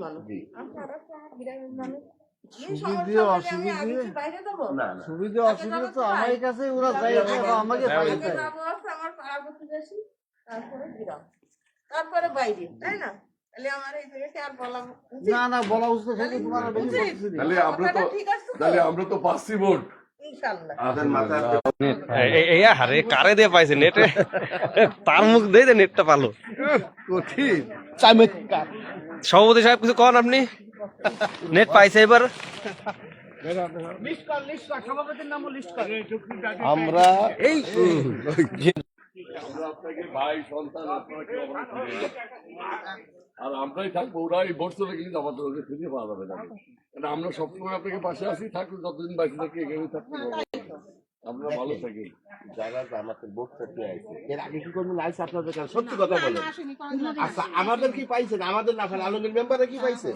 মানুষ, আপনারা তো গ্রামের মানুষ। সুবিধা অসুবিধা তো আমার কাছে ওরা যাই আমাকে আমার পাড়া প্রতিবেশী, তারপরে গ্রাম, তারপরে বাইরে, তাই না? তাহলে আমার এই জায়গাটা আর বলা না না বলা উচিত সেটা তোমার বেশি বলতেছি না। তাহলে আমরা তো পাচ্ছি ভোট ইনশাআল্লাহ। হারে কারে দিয়ে পাইছে নেটে, তার মুখ দিয়ে নেটটা পালো। কঠিন চমৎকার। সভাপতি সাহেব কিছু কন, আপনি নেট পাইছে এবার? আমরা এই আমরা আপনাকে ভাই সন্তান আপনাকে আর আমরাই থাকবো, ওরা এই ভোট চলে গেলে আমাদের ওকে খুঁজে পাওয়া যাবে না, কারণ আমরা সবসময় আপনাকে পাশে আছি, থাকলে যতদিন বাঁচে থাকি এখানেই থাকতে পারবো। আমরা ভালো থাকি। যারা আমাদের ভোট করতে আইছে এর আগে কি কোনো লাইস আপনাদের কাছে সত্যি কথা বলেন? আচ্ছা আমাদের কি পাইছেন? আমাদের না ফেলে আলমগীর মেম্বারে কি পাইছে?